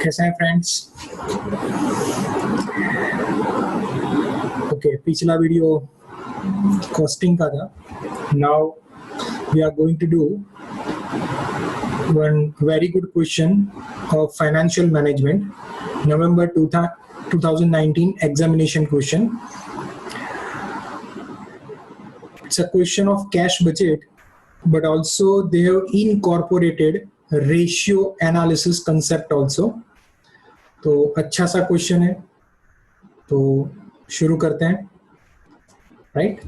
कैसे हैं friends? Okay, पिछला वीडियो कॉस्टिंग का था. Now we are going to do one very good question of financial management November 2019 examination question. It's a question of cash budget, but also they have incorporated ratio analysis concept also. तो अच्छा सा question है, तो शुरू करते हैं. Right,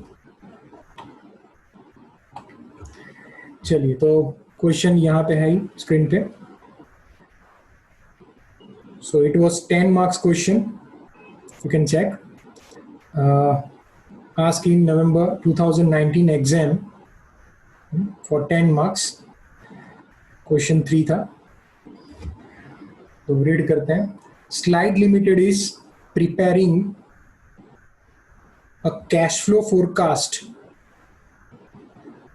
चलिए. तो क्वेश्चन यहाँ पे है स्क्रीन पे. So it was 10 marks question, you can check. asked in November 2019 exam for 10 marks. Question 3 था, तो रीड करते हैं. Slide Limited is preparing a cash flow forecast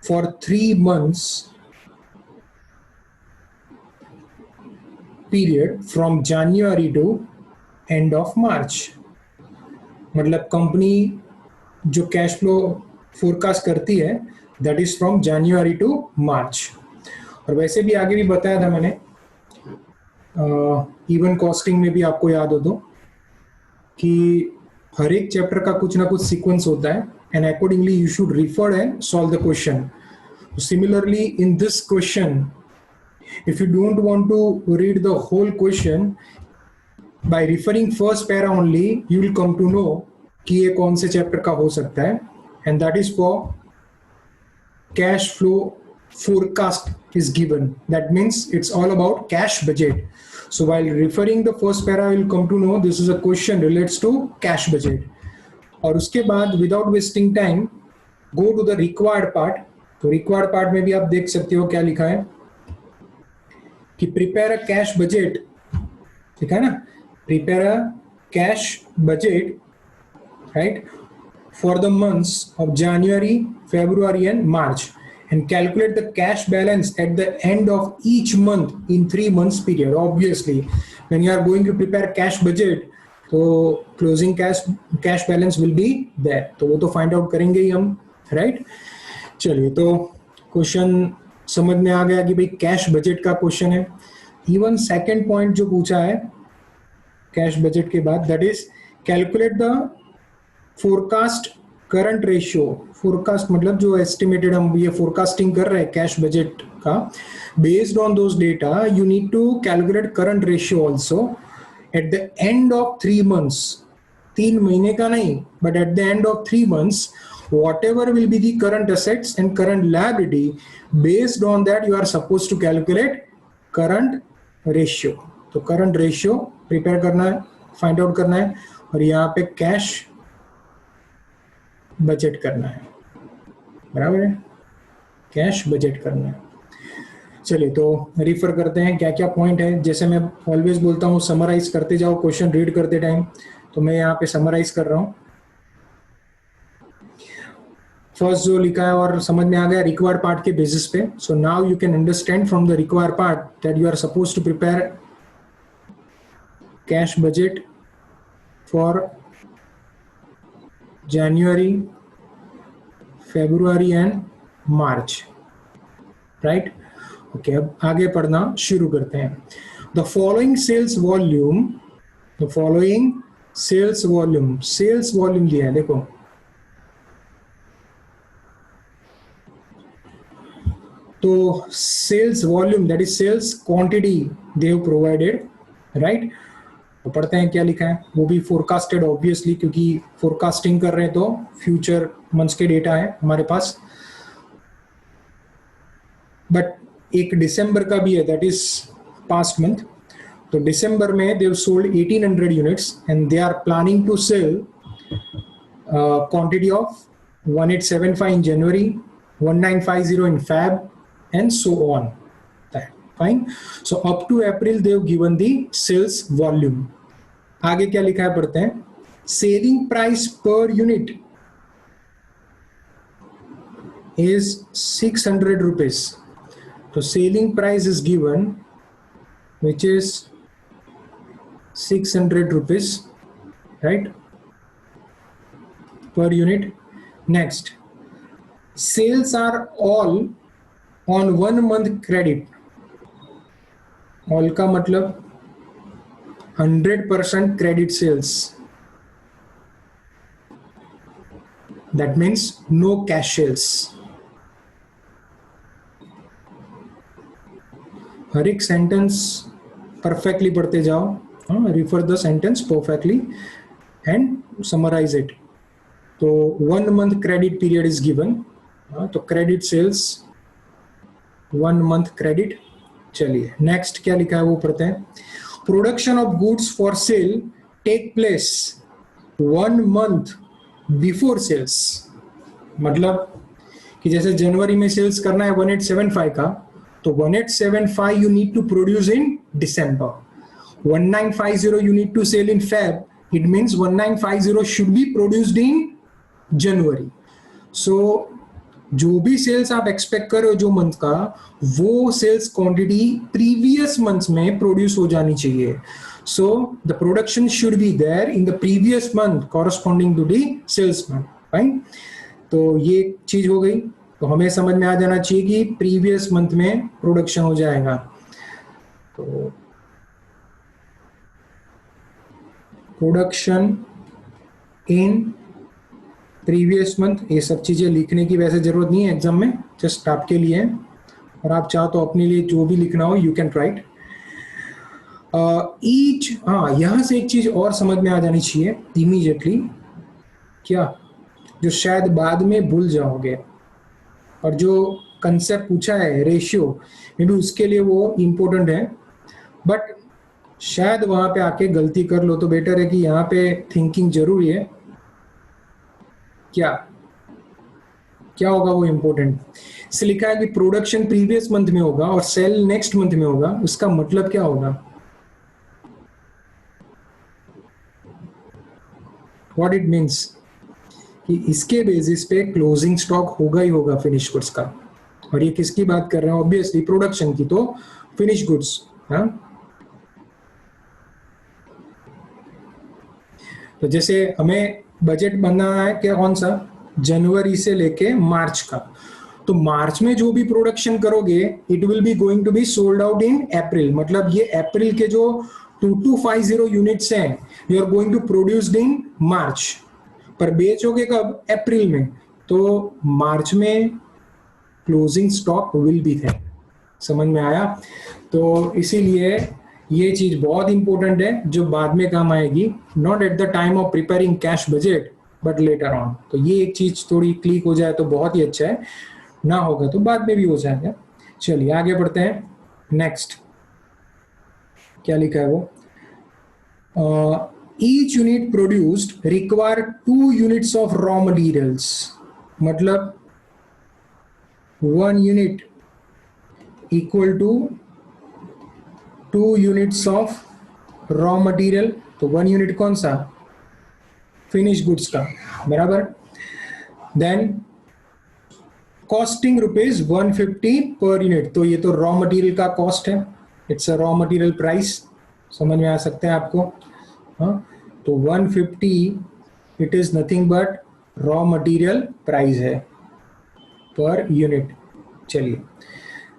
for 3 months period from January to end of March. मतलब company जो cash flow forecast करती है that is from January to March. और वैसे भी आगे भी बताया था मैंने, इवन कॉस्टिंग में भी आपको याद हो तो कि हर एक चैप्टर का कुछ ना कुछ सीक्वेंस होता है and accordingly you should refer and solve the question. Similarly in this question, if you don't want to read the whole question, by referring first para only you will come to know कि ये कौन से chapter का हो सकता है. And that is for cash flow forecast is given. That means it's all about cash budget. So while referring the first para will come to no this is a question relates to cash budget. और उसके बाद without wasting time go to the required part. तो required part में भी आप देख सकते हो क्या लिखा है कि प्रिपेयर अ कैश बजट. ठीक है ना, prepare a cash budget, right, for the months of January, February and March, and calculate the cash balance at the end of each month in 3 months period. Obviously when you are going to prepare cash budget, so closing cash balance will be there. तो वो तो find out करेंगे ही हम, right? चलिए, तो question समझ में आ गया कि भाई कैश बजट का क्वेश्चन है. इवन सेकंड पॉइंट जो पूछा है कैश बजट के बाद, that is calculate the forecast current ratio. Forecast मतलब जो एस्टिमेटेड हम ये फोरकास्टिंग कर रहे हैं कैश बजट का, based on those data you need to calculate current ratio also at the end of 3 months. 3 महीने का नहीं, but at the end of 3 months whatever will be the current assets and current liability, based on that you are supposed to calculate current ratio. तो current ratio prepare करना है, find out करना है, और यहाँ पे कैश बजट करना है. बराबर है, कैश बजट करना है. चलिए, तो रिफर करते हैं क्या क्या पॉइंट है. जैसे मैं ऑलवेज बोलता हूँ समराइज करते जाओ क्वेश्चन रीड करते टाइम, तो मैं यहाँ पे समराइज कर रहा हूँ. फर्स्ट जो लिखा है और समझ में आ गया रिक्वायर्ड पार्ट के बेसिस पे. So now you can understand from the required part that you are suppose to prepare cash budget for January, February and March, right? Okay, अब आगे पढ़ना शुरू करते हैं. The following sales volume दिया है, देखो. तो sales volume, that is sales quantity they have provided, right? तो पढ़ते हैं क्या लिखा है. वो भी फोरकास्टेड ऑब्वियसली, क्योंकि फोरकास्टिंग कर रहे हैं तो फ्यूचर मंथ्स के डेटा है हमारे पास. बट एक दिसंबर का भी है, दैट इज पास्ट मंथ. तो दिसंबर में they have sold 1800 units and they are planning to sell quantity of 1875 in January, 1950 in Feb and so on. Fine. So up to April they have given the sales volume. आगे क्या लिखा है पढ़ते हैं. Selling price per unit is 600 rupees. तो selling price is given which is 600 rupees, right, per unit. Next, sales are all on 1 month credit. All का मतलब 100% credit sales. That means no cash sales. हर एक sentence perfectly पढ़ते जाओ, refer the sentence perfectly and summarise it. तो 1 month credit period is given, तो credit sales 1 month credit. चलिए next क्या लिखा है वो पढ़ते हैं. Production of goods for sale take place 1 month before sales. मतलब कि जैसे जनवरी में सेल्स करना है 1875 का, तो 1875 you need to produce in December. 1950 you need to sell in Feb. It means 1950 should be produced in January. So जो भी सेल्स आप एक्सपेक्ट कर रहे हो जो मंथ का, वो सेल्स क्वांटिटी प्रीवियस मंथ में प्रोड्यूस हो जानी चाहिए. So the production should be there in the previous month corresponding to the sales month. Fine. तो ये चीज हो गई. तो हमें समझ में आ जाना चाहिए कि प्रीवियस मंथ में प्रोडक्शन हो जाएगा. तो प्रोडक्शन इन प्रीवियस मंथ, ये सब चीजें लिखने की वैसे जरूरत नहीं है एग्जाम में, जस्ट आपके लिए है. और आप चाहो तो अपने लिए जो भी लिखना हो यू कैन राइट ईच. यहां से एक चीज और समझ में आ जानी चाहिए इमीडिएटली, क्या, जो शायद बाद में भूल जाओगे, और जो कंसेप्ट पूछा है रेशियो, मे बी उसके लिए वो इम्पोर्टेंट है, बट शायद वहां पे आके गलती कर लो, तो बेटर है कि यहाँ पे थिंकिंग जरूरी है. क्या क्या होगा वो इम्पोर्टेंट. इससे लिखा है कि प्रोडक्शन प्रीवियस मंथ में होगा और सेल नेक्स्ट मंथ में होगा. उसका मतलब क्या होगा, व्हाट इट मीन्स, कि इसके बेसिस पे क्लोजिंग स्टॉक होगा ही होगा फिनिश गुड्स का. और ये किसकी बात कर रहे हैं, ऑब्वियसली प्रोडक्शन की, तो फिनिश गुड्स. हाँ, तो जैसे हमें बजट बनाना है क्या, कौन सा, जनवरी से लेके मार्च का, तो मार्च में जो भी प्रोडक्शन करोगे it will be going to be sold out in April. मतलब ये अप्रैल के जो 2250 यूनिट्स हैं you are going to produced in March, पर बेचोगे कब, अप्रैल में. तो मार्च में क्लोजिंग स्टॉक विल बी थे. समझ में आया. तो इसीलिए ये चीज बहुत इंपॉर्टेंट है जो बाद में काम आएगी, not at the time of preparing cash budget but later on. तो ये एक चीज थोड़ी क्लिक हो जाए तो बहुत ही अच्छा है, ना होगा तो बाद में भी हो जाएगा. चलिए आगे बढ़ते हैं. नेक्स्ट क्या लिखा है वो, each unit produced require 2 units of raw materials. मतलब 1 unit equal to 2 units of raw material. तो 1 unit कौन सा, फिनिश गुड्स का, बराबर. Then costing ₹150 per unit. तो ये तो रॉ मटेरियल का कॉस्ट है, it's a raw material price. समझ में आ सकते हैं आपको. हाँ, तो 150 it is nothing but raw material price है पर यूनिट. चलिए,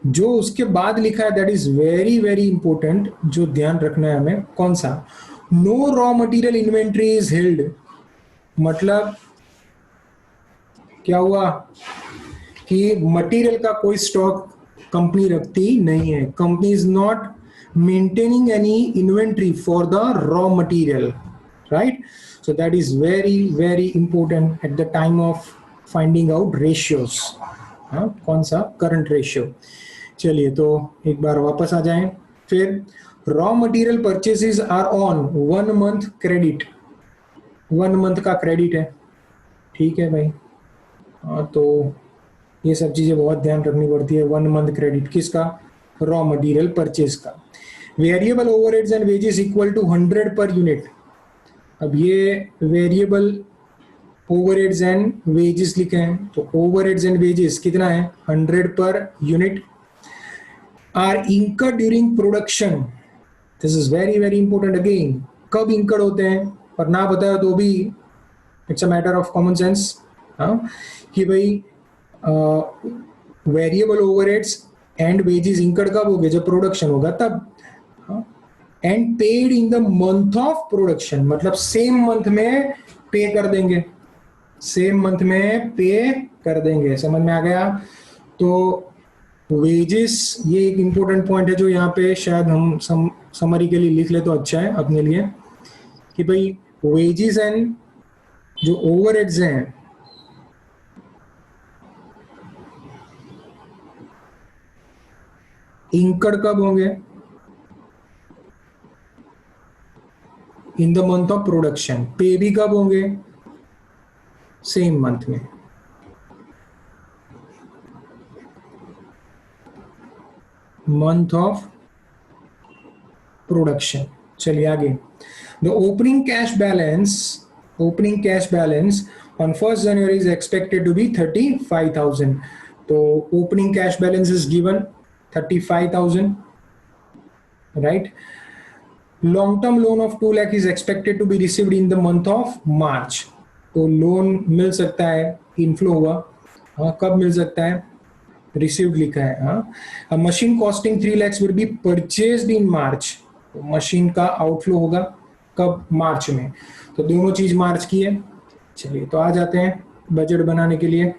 जो उसके बाद लिखा है that is very very important, जो ध्यान रखना है हमें. कौन सा, no raw material inventory is held. मतलब क्या हुआ कि मटेरियल का कोई स्टॉक कंपनी रखती नहीं है. Company is not maintaining any inventory for the raw material, right? So that is very very important at the time of finding out ratios. कौन सा, current ratio. चलिए तो एक बार वापस आ जाएं. फिर raw material purchases are on 1 month credit. 1 month का credit है, ठीक है भाई. तो ये सब चीजें बहुत ध्यान रखनी पड़ती है. 1 month क्रेडिट किसका, रॉ मटेरियल परचेज का. Variable overheads and wages equal to 100 per unit. अब ये वेरिएबल ओवरहेड्स एंड वेजेस लिखे हैं, तो ओवरहेड्स एंड वेजेस कितना है, 100 per unit. Are incurred during production. This is very very important again. कब इंकर्ड होते हैं, और ना बताया तो भी it's a matter of common sense, हाँ, कि भाई variable overheads and wages incurred कब होगे, जब प्रोडक्शन होगा तब, and paid in the month of production, मतलब सेम मंथ में पे कर देंगे, सेम मंथ में पे कर देंगे। समझ में आ गया? तो वेजेस ये एक इंपॉर्टेंट पॉइंट है जो यहाँ पे शायद हम समरी के लिए लिख ले तो अच्छा है अपने लिए, कि भाई वेजेस एंड जो ओवरहेड्स हैं इंकर्ड कब होंगे, in the month of production. Pay भी कब होंगे, सेम मंथ में। Month of production. चलिए आगे। The opening cash balance on 1 January is expected to be 35,000। तो opening cash balance is given 35,000, right. Long term loan of 2 lakh is expected to be received in the month of March. तो loan मिल सकता है, inflow हुआ, हाँ, कब मिल सकता है, received लिखा है, हाँ। Machine costing 3 lakhs will be purchased in March. तो मशीन का आउटफ्लो होगा कब, मार्च में। तो दोनों चीज मार्च की है। चलिए तो आ जाते हैं बजट बनाने के लिए,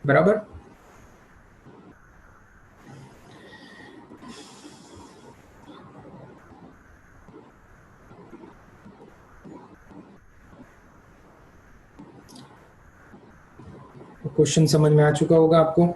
बराबर। तो क्वेश्चन समझ में आ चुका होगा आपको।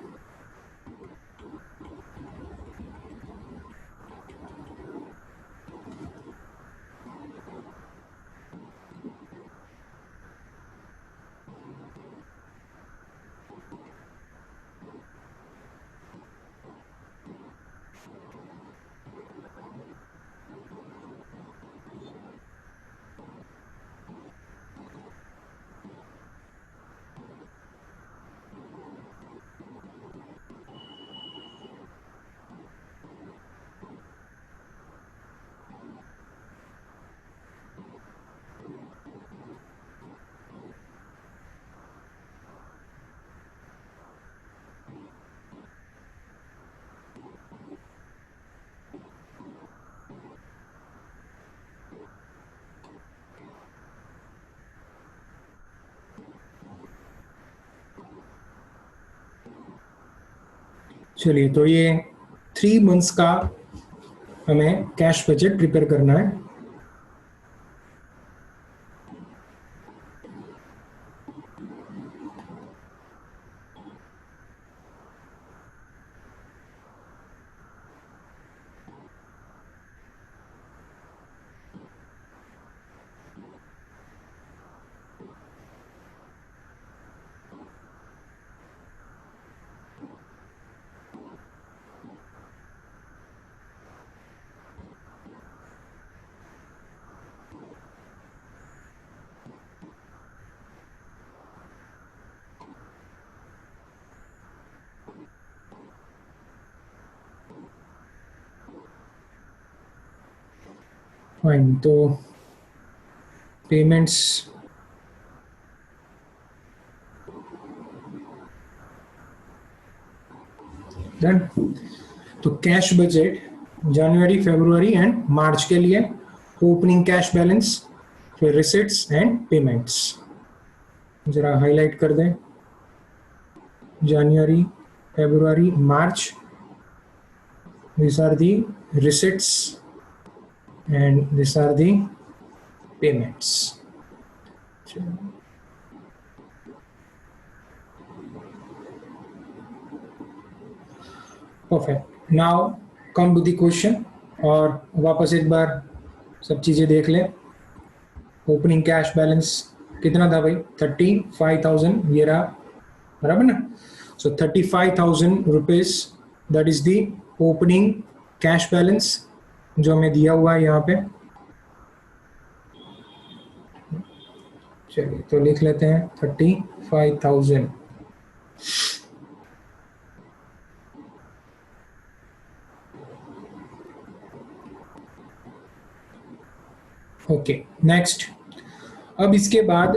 चलिए तो ये 3 months का हमें कैश बजट प्रिपेयर करना है। फाइन, तो पेमेंट्स डन। तो cash budget January, February and March के लिए, ओपनिंग कैश बैलेंस, फिर रिसिट्स एंड पेमेंट्स। जरा हाईलाइट कर दें, जनवरी, फरवरी, मार्च, these are the receipts and these are the payments. Perfect. Now come to the question, और वापस एक बार सब चीजें देख लें। ओपनिंग कैश बैलेंस कितना था भाई, 35,000, ये रहा, बराबर ना। सो 35,000 rupees, that is the opening cash balance जो हमें दिया हुआ है यहाँ पे। चलिए तो लिख लेते हैं 35,000। ओके नेक्स्ट, अब इसके बाद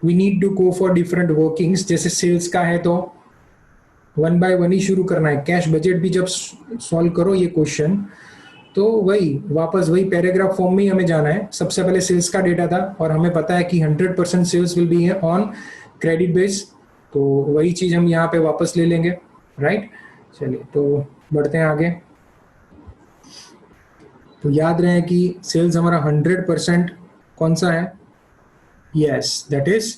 we need to go for different workings. जैसे सेल्स का है तो वन बाय वन ही शुरू करना है. कैश बजट भी जब सॉल्व करो ये क्वेश्चन तो वही वापस वही पैराग्राफ फॉर्म में ही हमें जाना है. सबसे पहले सेल्स का डेटा था और हमें पता है कि 100% sales will be on credit base, तो वही चीज हम यहाँ पे वापस ले लेंगे. राइट, चलिए तो बढ़ते हैं आगे. तो याद रहे कि सेल्स हमारा 100% कौन सा है? Yes, that is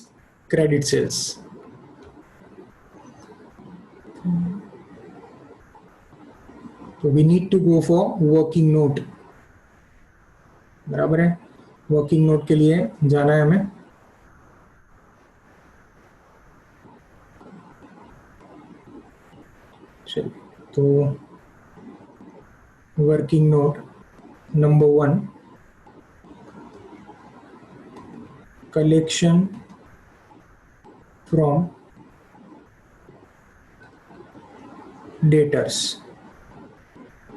credit sales. तो we need to go for working note. बराबर है, वर्किंग नोट के लिए जाना है हमें. चलिए तो working note number 1, collection from debtors.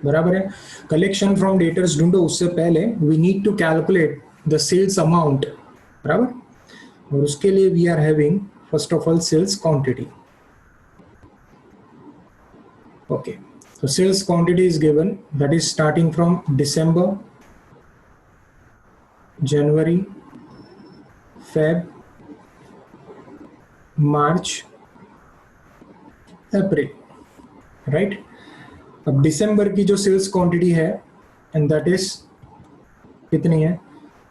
बराबर है, कलेक्शन फ्रॉम डेटर्स ढूंढो, उससे पहले we need to calculate the sales amount. बराबर, और उसके लिए we are having first of all sales quantity. Okay, so sales quantity is given, that is starting from December, January, Feb, March, April. right? अब दिसंबर की जो sales quantity है and that is कितनी है?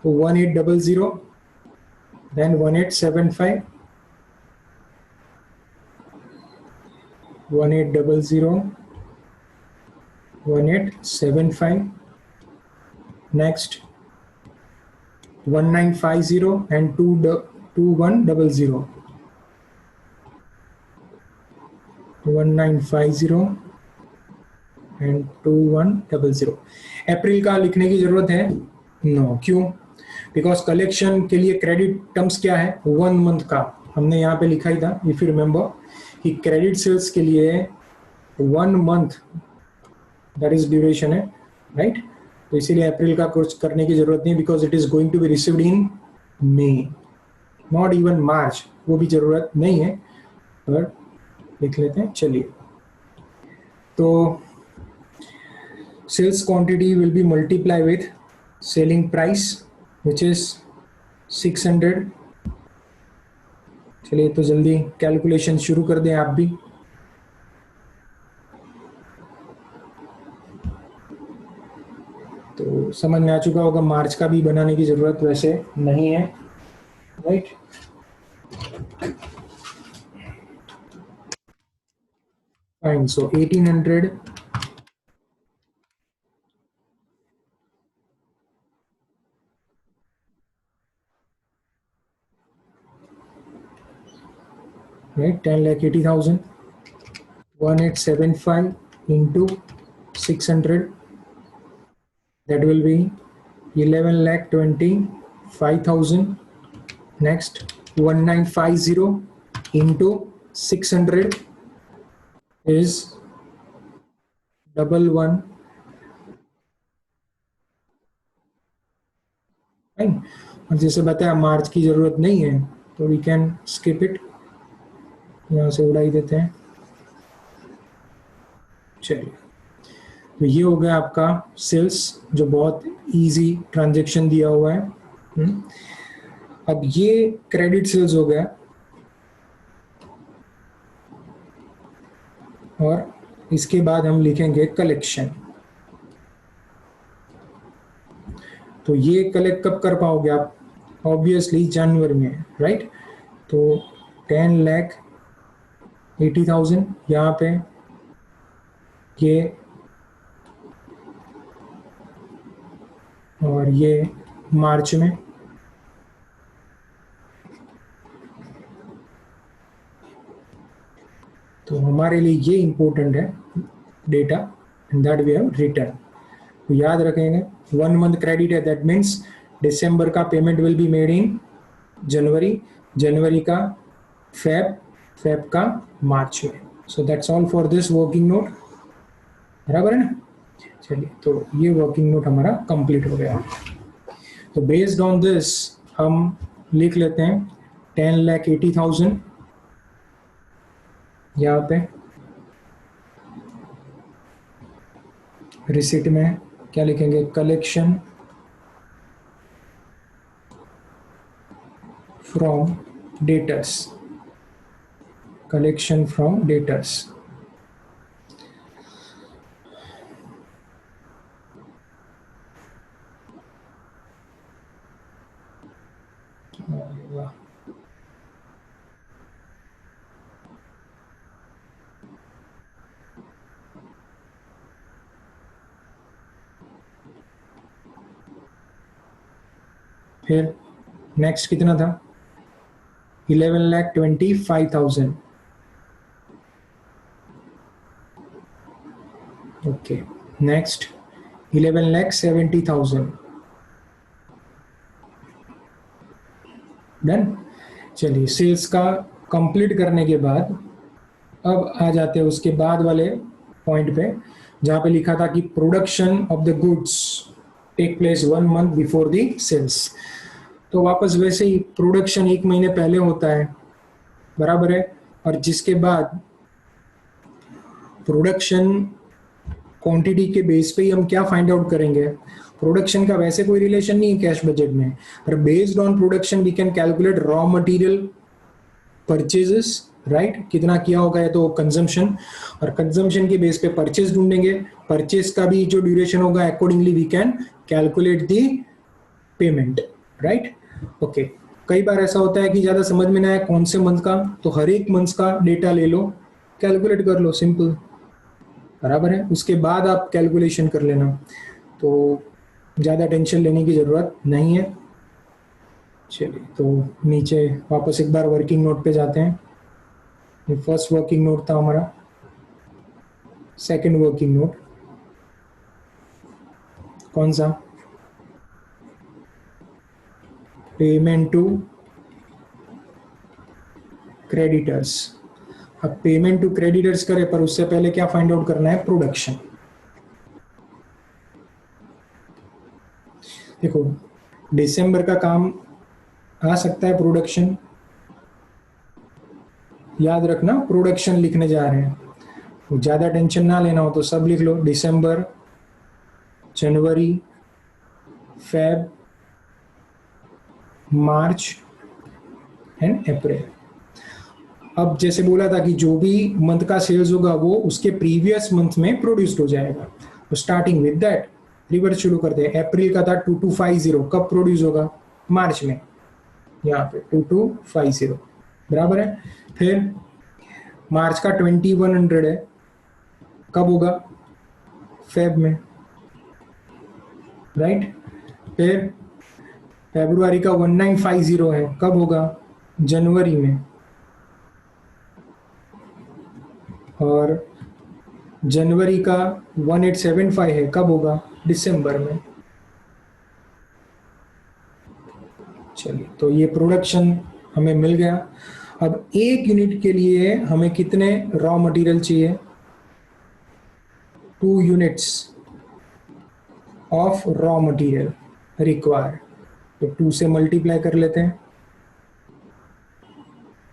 तो 1800, देन 1875, 1800, 1875, next 1950 and 2100, 1950 एंड 2100. अप्रैल का लिखने की जरूरत है? नो. क्यों? बिकॉज कलेक्शन के लिए क्रेडिट टर्म्स क्या है? 1 मंथ का. हमने यहाँ पे लिखा ही था इफ यू रिमेंबर कि क्रेडिट सेल्स के लिए 1 मंथ दैट इज ड्यूरेशन है. राइट, तो इसीलिए अप्रैल का कुछ करने की जरूरत नहीं, because it is going to be received in May, not even March. वो भी जरूरत नहीं है, पर लिख लेते हैं. चलिए, तो sales quantity will be multiplied with selling price which is 600. चलिए तो जल्दी कैलकुलेशन शुरू कर दें आप भी. तो समझ में आ चुका होगा, मार्च का भी बनाने की जरूरत वैसे नहीं है. Right, fine. So 1800 right, 10,80,000, 1875 into 600, that will be 11,25,000. next 1950 into 600 is 11. Fine. और जैसे बताया मार्च की जरूरत नहीं है तो वी कैन स्किप इट, यहाँ से उड़ा ही देते हैं. चलिए, तो ये हो गया आपका सेल्स, जो बहुत इजी ट्रांजैक्शन दिया हुआ है. अब ये क्रेडिट सेल्स हो गया, और इसके बाद हम लिखेंगे कलेक्शन. तो ये कलेक्ट कब कर पाओगे आप? ऑब्वियसली जनवरी में. राइट, तो 10,80,000 यहाँ पे, ये और ये मार्च में. तो हमारे लिए ये इंपॉर्टेंट है data, and that we have return. तो याद रखेंगे 1 मंथ क्रेडिट है, दैट मीन्स दिसंबर का payment will be made in January, जनवरी का फेब, फेब का मार्च में. So that's all for this working note. बराबर है ना? चलिए, तो ये वर्किंग नोट हमारा कंप्लीट हो गया. तो बेस्ड ऑन दिस हम लिख लेते हैं 10,80,000 यहाँ पे। रिसिट में क्या लिखेंगे, collection from debtors, collection from debtors. फिर नेक्स्ट कितना था, 11,25,000। Okay, next 11,70,000। डन। चलिए, सेल्स का कंप्लीट करने के बाद अब आ जाते हैं उसके बाद वाले पॉइंट पे, जहां पे लिखा था कि production of the goods take place 1 month before the sales. तो वापस वैसे ही प्रोडक्शन 1 महीने पहले होता है, बराबर है। और जिसके बाद प्रोडक्शन क्वांटिटी के बेस पे ही हम क्या फाइंड आउट करेंगे, प्रोडक्शन का वैसे कोई रिलेशन नहीं है कैश बजट में, पर based on production we can calculate raw material purchases, right. कितना किया होगा है तो कंजम्पशन, और कंजम्पशन के बेस पे परचेज ढूंढेंगे। परचेज का भी जो ड्यूरेशन होगा accordingly we can calculate the payment, right. Okay, कई बार ऐसा होता है कि ज्यादा समझ में ना आए कौन से मंथ का, तो हर एक मंथ का डेटा ले लो, कैलकुलेट कर लो, सिंपल, बराबर है। उसके बाद आप कैलकुलेशन कर लेना, तो ज़्यादा टेंशन लेने की ज़रूरत नहीं है। चलिए, तो नीचे वापस एक बार वर्किंग नोट पे जाते हैं। ये फर्स्ट वर्किंग नोट था हमारा। सेकंड वर्किंग नोट कौन सा, पेमेंट टू क्रेडिटर्स। अब पेमेंट टू क्रेडिटर्स करें, पर उससे पहले क्या फाइंड आउट करना है, प्रोडक्शन। देखो, दिसंबर का काम आ सकता है प्रोडक्शन, याद रखना प्रोडक्शन लिखने जा रहे हैं, तो ज़्यादा टेंशन ना लेना हो तो सब लिख लो, दिसंबर, जनवरी, फेब, मार्च एंड अप्रैल। अब जैसे बोला था कि जो भी मंथ का सेल्स होगा वो उसके प्रीवियस मंथ में प्रोड्यूस्ड हो जाएगा, तो स्टार्टिंग विद दैट रिवर्स शुरू करते हैं। अप्रैल का था 2250, कब प्रोड्यूस होगा, मार्च में, यहाँ पे 2250, बराबर है। फिर मार्च का 2100 है, कब होगा, फेब में, राइट। फिर फरवरी का 1950 है, कब होगा, जनवरी में। और जनवरी का 1875 है, कब होगा, दिसंबर में। चलिए, तो ये प्रोडक्शन हमें मिल गया। अब एक यूनिट के लिए हमें कितने रॉ मटेरियल चाहिए, 2 units of raw material require, तो 2 से मल्टीप्लाई कर लेते हैं,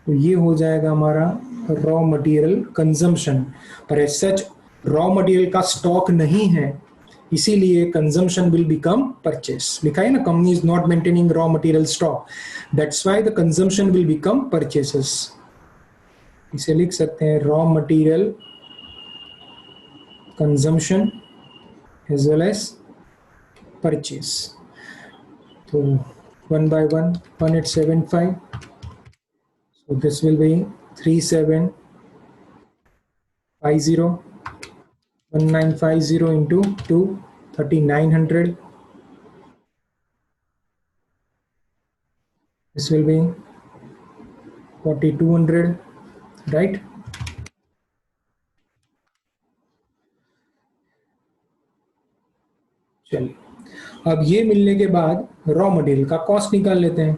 तो ये हो जाएगा हमारा रॉ मटेरियल कंजम्पशन। पर एज सच रॉ मटेरियल का स्टॉक नहीं है, इसीलिए कंजम्पशन विल बिकम परचेस। लिखा है ना, company is not maintaining raw material stock, that's why the consumption will become purchases. इसे लिख सकते हैं raw material consumption as well as purchase. तो 1 by 1, 1875, so this will be 3750, 1950 into 2, 3900, this will be 4200, right। चलिए, अब ये मिलने के बाद रॉ मटेरियल का कॉस्ट निकाल लेते हैं।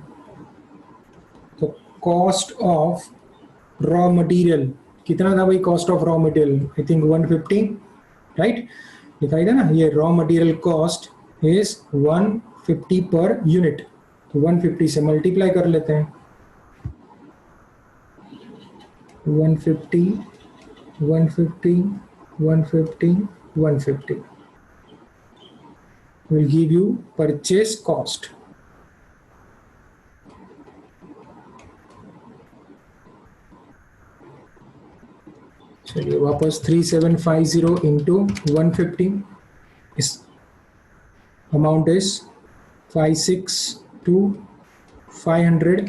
तो कॉस्ट ऑफ रॉ मटेरियल कितना था भाई, cost of raw material I think 150, right. दिखाई दे ना, ये raw material cost is 150 50 per unit, तो 150 से मल्टीप्लाई कर लेते हैं। 150 150 150 150 will give you purchase cost. चलिए वापस 3750 इंटू 150, इस amount is 562 500,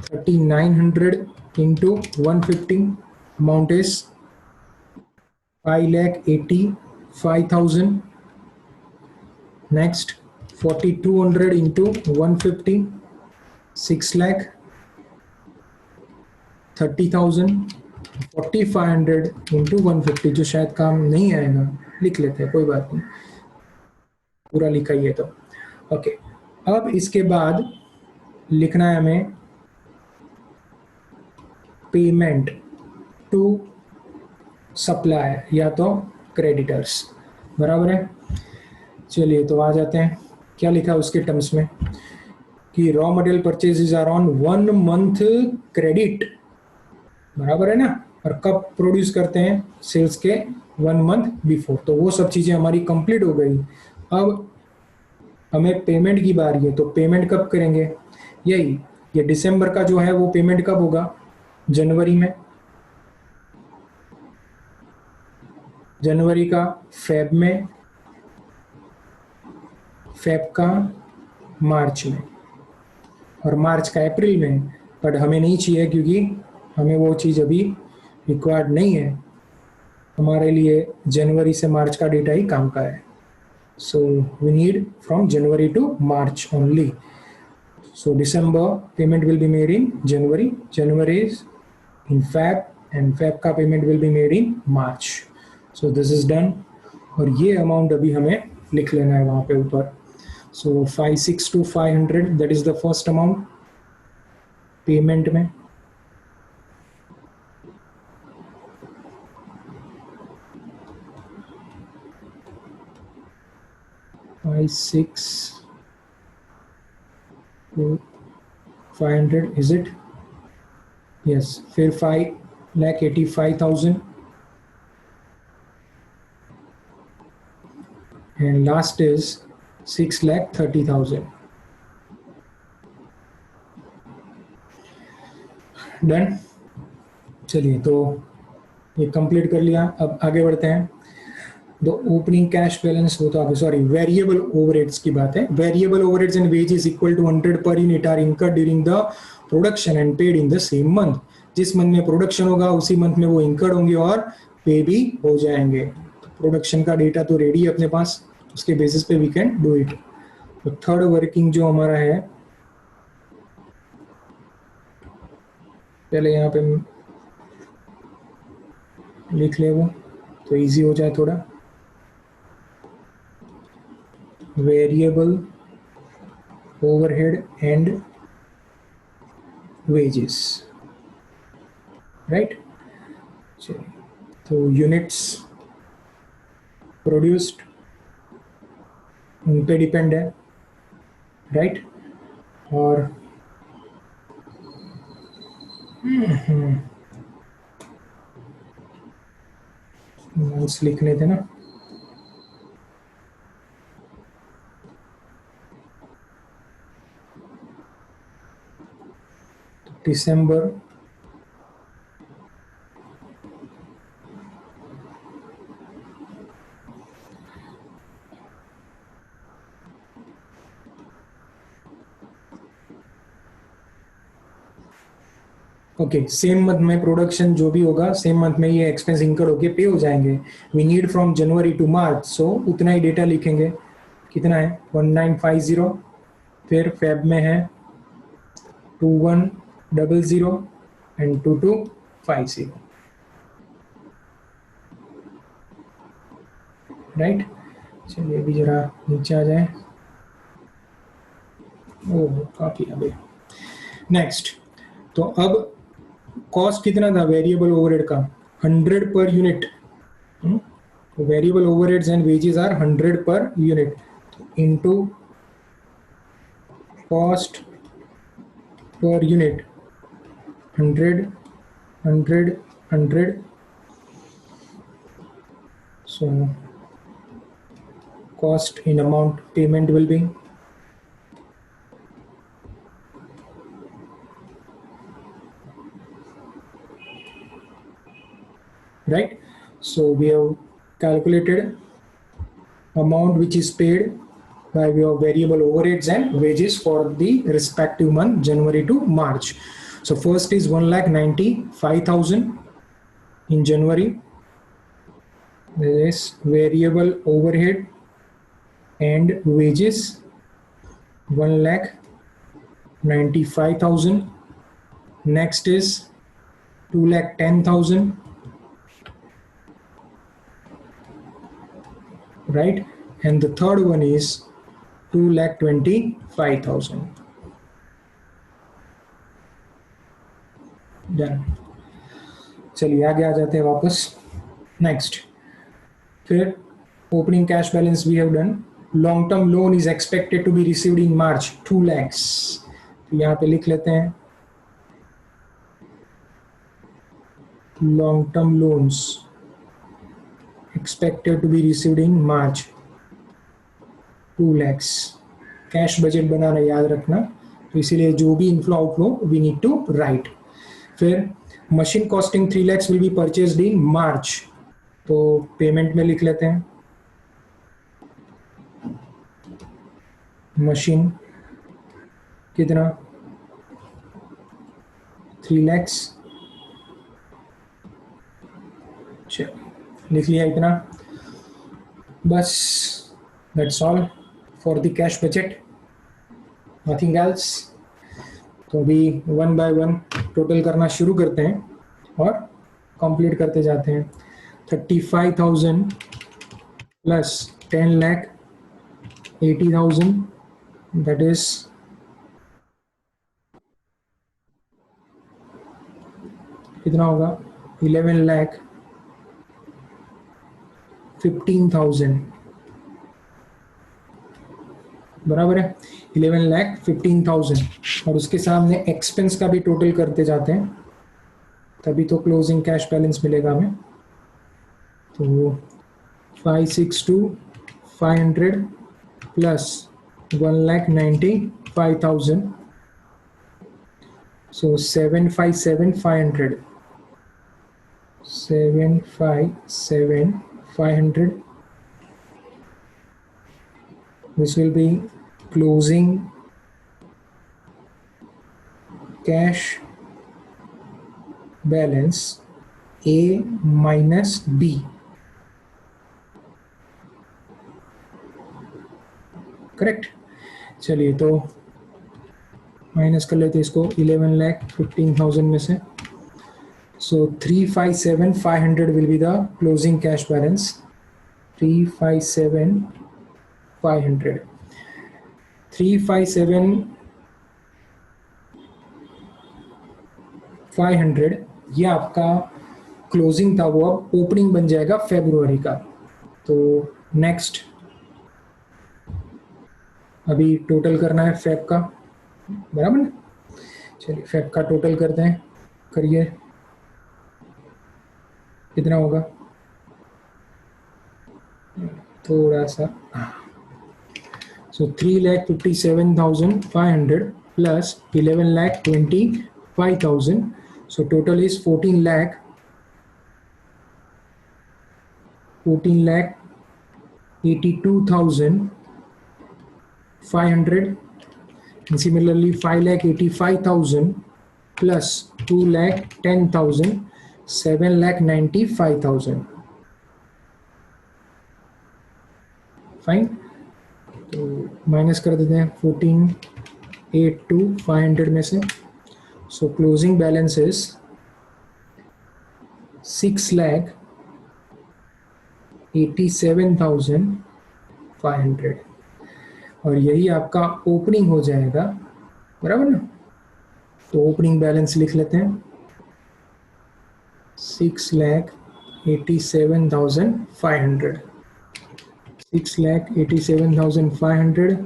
3900 into 150, amount is 5,85,000. Next 4,200 into 150, 6,30,000. 4,500 into 150 जो शायद काम नहीं आएगा, लिख लेते हैं, कोई बात नहीं, पूरा लिखा ही है तो ओके। अब इसके बाद लिखना है हमें पेमेंट टू सप्लायर या तो क्रेडिटर्स, बराबर है। चलिए तो आ जाते हैं, क्या लिखा है उसके टर्म्स में कि raw material purchases are on 1 month credit, बराबर है ना, और कब प्रोड्यूस करते हैं, सेल्स के 1 मंथ बिफोर। तो वो सब चीजें हमारी कंप्लीट हो गई। अब हमें पेमेंट की बारी है, तो पेमेंट कब करेंगे, यही ये दिसंबर का जो है वो पेमेंट कब होगा, जनवरी में, जनवरी का फेब में, फेब का मार्च में, और मार्च का अप्रैल में। बट हमें नहीं चाहिए क्योंकि हमें वो चीज़ अभी रिक्वायर्ड नहीं है, हमारे लिए जनवरी से मार्च का डेटा ही काम का है। So we need from January to March only. So December payment will be made in January, January is in Feb, and Feb का payment will be made in March. So this is done, और ये amount अभी हमें लिख लेना है वहाँ पे ऊपर। So 562,500, that is the first amount payment में। $5,6,500 is it? Yes, फिर 5,85,000 and last is 6,30,000. डन। चलिए तो ये कंप्लीट कर लिया, अब आगे बढ़ते हैं। द ओपनिंग कैश बैलेंस, वो तो आगे, सॉरी, वेरिएबल ओवरहेड्स की बात है। Variable overheads and wages equal to 100 per unit are incurred during the production and paid in the same month. जिस मंथ में प्रोडक्शन होगा उसी मंथ में वो इनकर्ड होंगे और पे भी हो जाएंगे। तो प्रोडक्शन का डेटा तो रेडी है अपने पास, उसके बेसिस पे वी कैन डू इट। तो थर्ड वर्किंग जो हमारा है, पहले यहाँ पे लिख ले वो, तो इजी हो जाए थोड़ा। Variable overhead and wages, right. चलिए तो यूनिट्स प्रोड्यूस्ड उन पे डिपेंड है, राइट। और नोट्स लिखने थे ना, दिसंबर ओके, सेम मंथ में प्रोडक्शन जो भी होगा सेम मंथ में ये एक्सपेंस इंकर होके पे हो जाएंगे। We need from January to March, so उतना ही डेटा लिखेंगे। कितना है 1950, फिर फेब में है 2100 एंड 2250, राइट। चलिए अभी जरा नीचे आ जाए, ओह काफी अभी। नेक्स्ट, तो अब कॉस्ट कितना था वेरिएबल ओवरहेड का, 100 per unit. Variable overheads and wages are 100 per unit, into cost per unit 100, 100, 100. So cost in amount payment will be right. So we have calculated amount which is paid by way of variable overheads and wages for the respective month January to March. So first is 1,95,000 in January. There is variable overhead and wages 1,95,000. Next is 2,10,000. Right, and the third one is 2,25,000. Done. चलिए आगे आ जाते हैं वापस. Next फिर opening cash balance we have done. Long term loan is expected to be received in March 2 lakhs. तो यहाँ पे लिख लेते हैं long term loans expected to be received in March 2 lakhs. Cash budget बनाना याद रखना, तो इसीलिए जो भी inflow outflow we need to write. फिर machine costing 3 lakhs will be purchased in March. तो पेमेंट में लिख लेते हैं मशीन कितना 3 lakhs. चलो लिख लिया इतना बस. That's all for the cash budget, nothing else. तो अभी वन बाय वन टोटल करना शुरू करते हैं और कंप्लीट करते जाते हैं. 35,000 प्लस 10,80,000 दैट इज कितना होगा 11,15,000 बराबर है 11,15,000. और उसके सामने एक्सपेंस का भी टोटल करते जाते हैं, तभी तो क्लोजिंग कैश बैलेंस मिलेगा हमें. तो 562,500 plus 1,95,000. So 757,500. 757,500. This will be closing cash balance A minus B. Correct. चलिए तो माइनस कर लेते हैं इसको 11,15,000 में से. So 357,500 will be the closing cash balance. 357,500. 357,500 ये आपका क्लोजिंग था, वो अब ओपनिंग बन जाएगा फरवरी का. तो नेक्स्ट अभी टोटल करना है फेब का, बराबर ना. चलिए फेब का टोटल करते हैं, करिए कितना होगा थोड़ा सा. सो 3,57,500 plus 11,25,000. So total is 14,82,500. and similarly 5,85,000 plus 2,10,000 7,95,000. Fine. तो माइनस कर देते हैं 14,82,500 में से. सो क्लोजिंग बैलेंस इज 6,87,500 और यही आपका ओपनिंग हो जाएगा, बराबर ना. तो ओपनिंग बैलेंस लिख लेते हैं 6,87,500. 6,87,500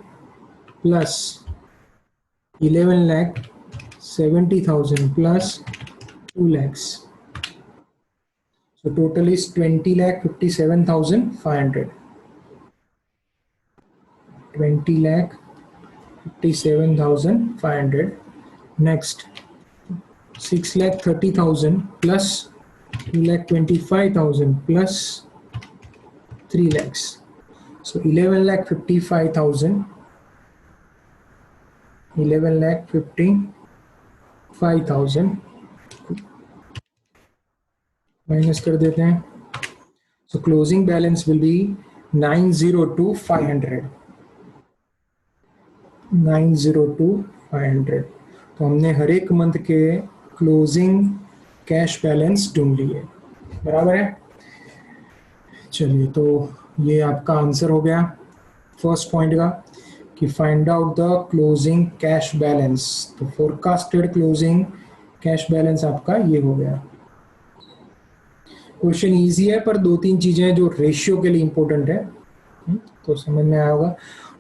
plus 11,70,000 plus 2 lakhs. So total is 20,57,500. 20,57,500. Next, 6,30,000 plus 2,25,000 plus 3 lakhs. So 11,55,000. 11,55,000 minus कर देते हैं. So closing balance will be 902,500. 902,500. तो हमने हर एक मंथ के क्लोजिंग कैश बैलेंस ढूंढ लिए. बराबर है. चलिए, तो ये आपका आंसर हो गया फर्स्ट पॉइंट का कि find out the closing cash balance. तो फोरकास्टेड क्लोजिंग कैश बैलेंस आपका ये हो गया. क्वेश्चन इजी है, पर 2-3 चीजें जो रेशियो के लिए इंपॉर्टेंट है तो समझ में आया होगा.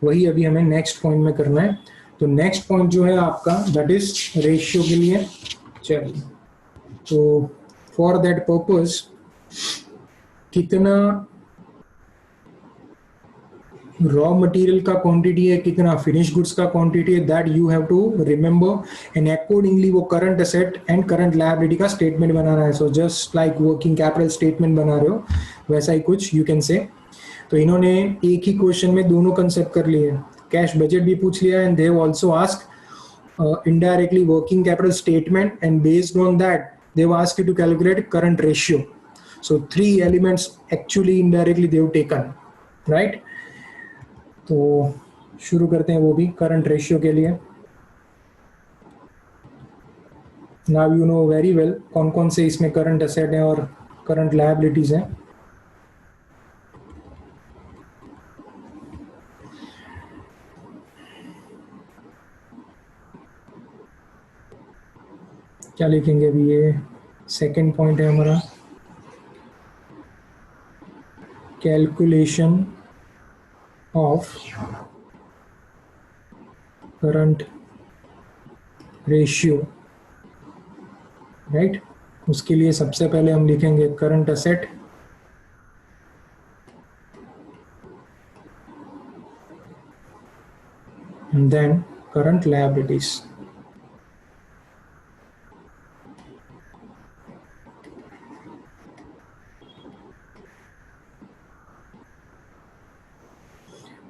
वही अभी हमें नेक्स्ट पॉइंट में करना है. तो नेक्स्ट पॉइंट जो है आपका दैट इज रेशियो के लिए. चलिए, तो फॉर दैट पर्पस कितना रॉ मटेरियल का क्वांटिटी है, कितना फिनिश गुड्स का क्वांटिटी है, that you have to remember and accordingly वो current asset and current liability का स्टेटमेंट बनाना है. So just like working capital statement बना रहे हो वैसा ही कुछ यू कैन से. तो इन्होंने एक ही क्वेश्चन में दोनों कंसेप्ट कर लिए. कैश बजट भी पूछ लिया and they have also asked indirectly working capital statement and based on that they have asked you to calculate current ratio. So 3 elements actually indirectly they have taken, right? तो शुरू करते हैं वो भी current ratio के लिए. Now you know very well कौन कौन से इसमें करंट एसेट हैं और करंट लायबिलिटीज हैं. क्या लिखेंगे अभी? ये सेकंड पॉइंट है हमारा, calculation of current ratio, right. उसके लिए सबसे पहले हम लिखेंगे current asset and then current liabilities.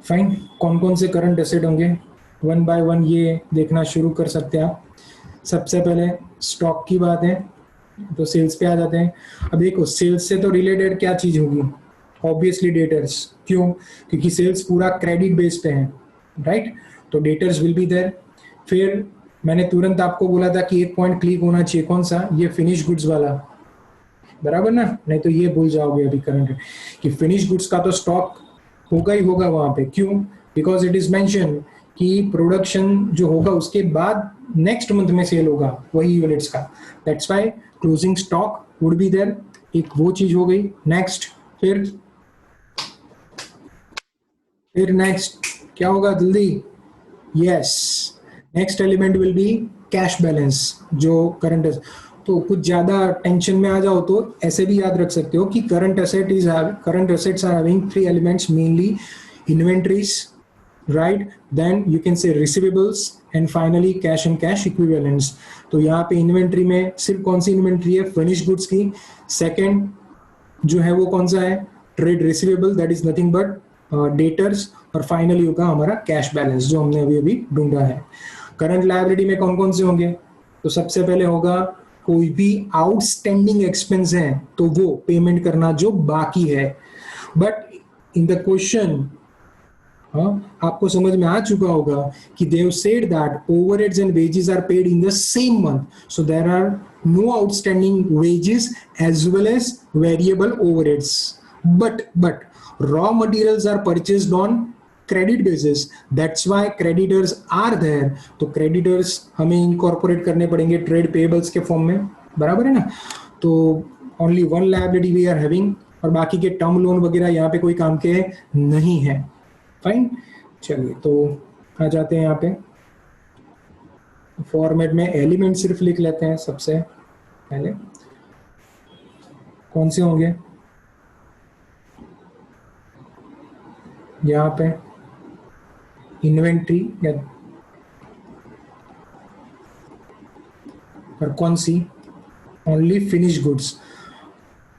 Fine. कौन कौन से करंट एसेट होंगे, वन बाय वन ये देखना शुरू कर सकते हैं आप. सबसे पहले स्टॉक की बात है तो सेल्स पे आ जाते हैं. अब देखो, सेल्स से तो रिलेटेड क्या चीज होगी? Obviously debtors. क्यों? क्योंकि सेल्स पूरा क्रेडिट बेस पे है, राइट. तो डेटर्स विल बी देयर. फिर मैंने तुरंत आपको बोला था कि एक पॉइंट क्लिक होना चाहिए. कौन सा? ये फिनिश गुड्स वाला, बराबर ना. नहीं तो ये भूल जाओगे अभी करंट कि फिनिश गुड्स का तो स्टॉक होगा ही होगा वहां पे. क्यों? बिकॉज इट इज मेंशन कि प्रोडक्शन जो होगा उसके बाद नेक्स्ट मंथ में सेल होगा वही यूनिट्स का. That's why closing stock would be there. एक वो चीज हो गई. नेक्स्ट फिर नेक्स्ट क्या होगा जल्दी? Yes, next element will be cash balance जो करंट. तो कुछ ज्यादा टेंशन में आ जाओ तो ऐसे भी याद रख सकते हो कि current assets are having 3 elements mainly. Inventories, right, then you can say receivables and finally cash and cash equivalents. तो यहाँ पे इन्वेंट्री में सिर्फ कौन सी इन्वेंट्री है? फिनिश गुड्स की. सेकंड जो है वो कौन सा है? Trade receivable, that is nothing but debtors. और फाइनली होगा हमारा कैश बैलेंस जो हमने अभी ढूंढा है. करंट लायबिलिटी में कौन कौन से होंगे? तो सबसे पहले होगा कोई भी आउटस्टैंडिंग एक्सपेंस है तो वो पेमेंट करना जो बाकी है. बट इन द क्वेश्चन आपको समझ में आ चुका होगा कि they have said that overheads and wages are paid in the same month, so there are no outstanding wages as well as variable overheads. But raw materials are purchased on credit basis, that's why creditors are there. तो creditors हमें incorporate करने पड़ेंगे trade payables के form में, बराबर है ना. तो only one liability we are having और बाकी के टर्म लोन वगैरह यहाँ पे कोई काम के नहीं है. फाइन. चलिए, तो आ जाते हैं यहाँ पे फॉर्मेट में एलिमेंट सिर्फ लिख लेते हैं सबसे पहले। कौन से होंगे? यहाँ पे इन्वेंट्री या और कौन सी? Only finish goods.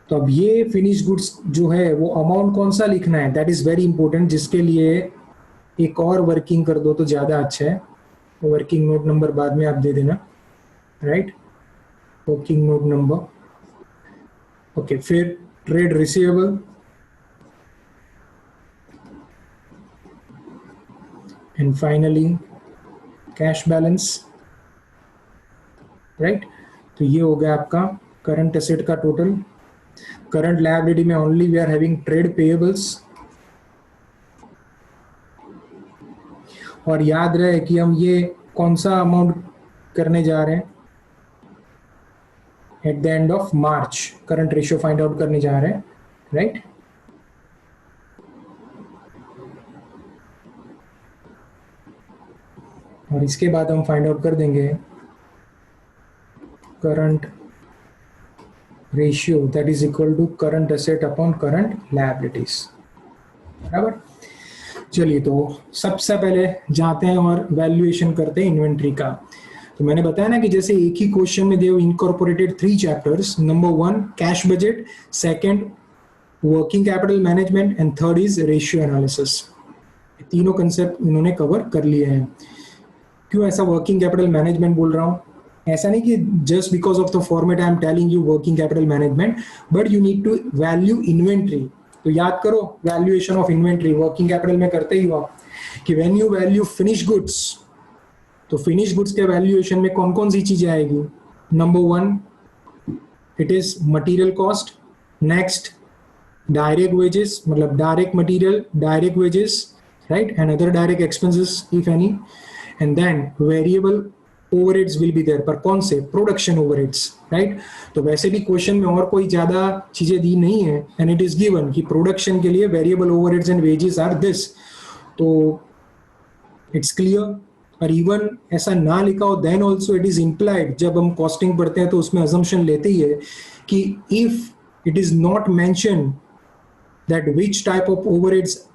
तो अब ये फिनिश गुड्स जो है वो अमाउंट कौन सा लिखना है, दैट इज वेरी इंपॉर्टेंट, जिसके लिए एक और वर्किंग कर दो तो ज्यादा अच्छा है। वर्किंग नोट नंबर बाद में आप दे देना, right? Working note number, okay. फिर trade receivable, and finally cash balance, right? तो ये हो गया आपका करंट एसेट का टोटल। करंट लायबिलिटी में only we are having trade payables, और याद रहे कि हम ये कौन सा अमाउंट करने जा रहे हैं eight the end of March, current ratio find out करने जा रहे हैं, राइट? और इसके बाद हम फाइंड आउट कर देंगे current ratio that is equal to current asset upon current liabilities, बराबर? चलिए, तो सबसे पहले जाते हैं और वैल्यूएशन करते हैं इन्वेंट्री का। तो मैंने बताया ना कि जैसे एक ही क्वेश्चन में Dev incorporated 3 chapters, number 1 cash budget, second working capital management, and third is ratio analysis. तीनों कंसेप्ट इन्होंने कवर कर लिए हैं। क्यों ऐसा वर्किंग कैपिटल मैनेजमेंट बोल रहा हूँ? ऐसा नहीं कि just because of the format I am telling you working capital management, but you need to value inventory. तो याद करो valuation of inventory working capital में करते ही हो कि when you value finish goods, तो फिनिश गुड्स के वैल्यूएशन में कौन कौन सी चीजें आएगी? Number 1 it is material cost, next direct wages, मतलब direct material, direct wages, right, and other direct expenses if any, and then variable overheads will be there. पर कौन से? Production overheads, right? तो वैसे भी क्वेश्चन में और कोई ज्यादा चीजें दी नहीं है, एंड इट इज गिवन कि प्रोडक्शन के लिए variable overheads and wages are this, तो इट्स क्लियर। और इवन ऐसा ना लिखा हो then also it is implied, जब हम कॉस्टिंग पढ़ते हैं तो उसमें अजम्पशन लेते ही है कि if it is not mention that which type of overheads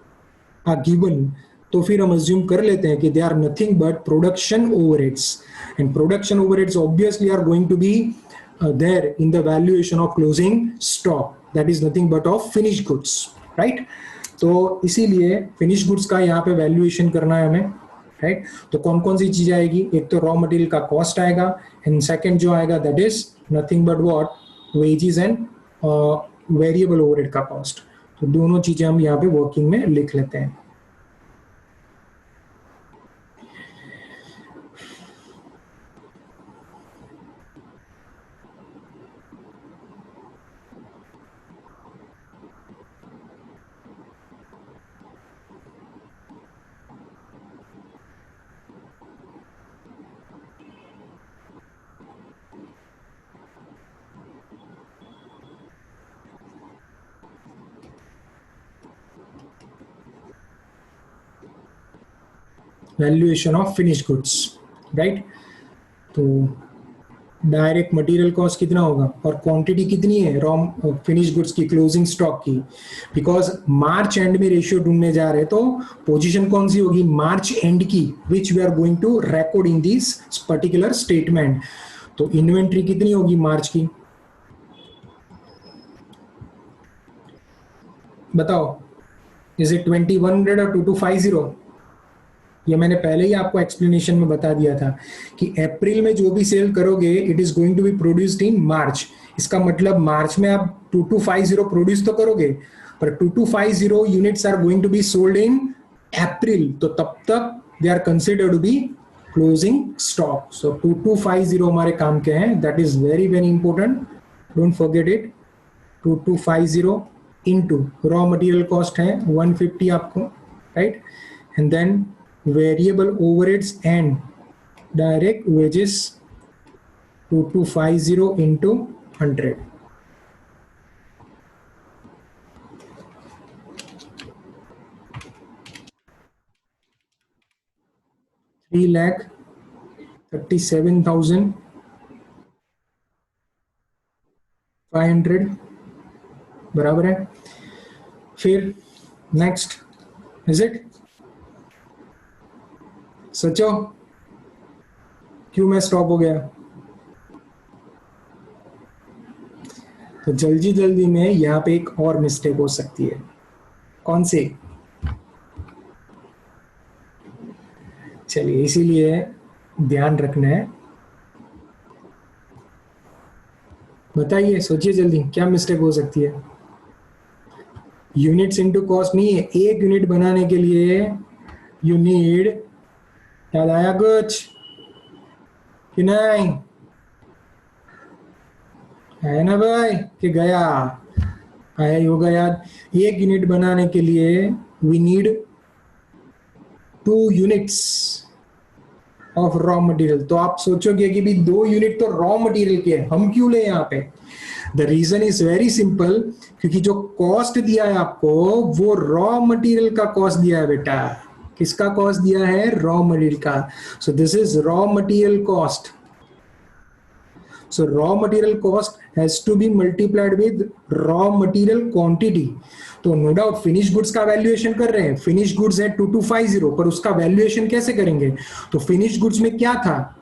are given, तो फिर हम अज्यूम कर लेते हैं कि they are nothing but production overheads, and production overheads obviously are going to be there in the valuation of closing stock, that is nothing but of finish goods, right? तो इसीलिए finish goods का यहाँ पे valuation करना है हमें, right? तो कौन कौन सी चीज आएगी? एक तो रॉ मटेरियल का कॉस्ट आएगा, एंड सेकंड जो आएगा that is nothing but what, wages and variable overhead का कॉस्ट। तो दोनों चीजें हम यहाँ पे वर्किंग में लिख लेते हैं। Valuation of finish goods, right? तो डायरेक्ट मटेरियल कॉस्ट कितना होगा और क्वांटिटी कितनी है रॉ फिनिश गुड्स की क्लोजिंग स्टॉक की, बिकॉज मार्च एंड में रेशियो ढूंढने जा रहे हैं, तो पोजीशन कौन सी होगी? मार्च एंड की, which we are going to record in this particular statement. तो इन्वेंट्री कितनी होगी मार्च की? बताओ, इज इट 2100 और 2250? ये मैंने पहले ही आपको एक्सप्लेनेशन में बता दिया था कि अप्रैल में जो भी सेल करोगे it is going to be produced in March. इसका मतलब मार्च में आप 2250 प्रोड्यूस तो करोगे, पर 2250 units are going to be sold in April, तो तब तक they are considered to be closing stock. So 2250 हमारे काम के हैं, that is very very important, don't forget it. 2250 into raw material cost है 150 आपको, right? And then variable overheads and direct wages 2250 into 100, 3 lakh 37,500 बराबर है। फिर नेक्स्ट, इज इट? सचो क्यों मैं स्टॉप हो गया? तो जल्दी जल्दी में यहाँ पे एक और मिस्टेक हो सकती है। कौन सी? चलिए, इसीलिए ध्यान रखना है। बताइए, सोचिए जल्दी, क्या मिस्टेक हो सकती है? यूनिट्स इनटू कॉस्ट नहीं है। एक यूनिट बनाने के लिए यू नीड, याद आया कुछ कि नहीं? है ना भाई कि गया? आया ही होगा याद। एक यूनिट बनाने के लिए we need 2 units of raw material. तो आप सोचोगे कि भी 2 यूनिट तो रॉ मटेरियल के हैं, हम क्यों ले यहाँ पे? The reason is very simple, क्योंकि जो कॉस्ट दिया है आपको वो रॉ मटेरियल का कॉस्ट दिया है बेटा। किसका कॉस्ट दिया है? रॉ मटेरियल का। सो this is raw material cost. So raw material cost has to be multiplied with raw material quantity. तो नो डाउट फिनिश गुड्स का वैल्यूएशन कर रहे हैं। फिनिश गुड्स है 2250, पर उसका वैल्यूएशन कैसे करेंगे? तो फिनिश गुड्स में क्या था,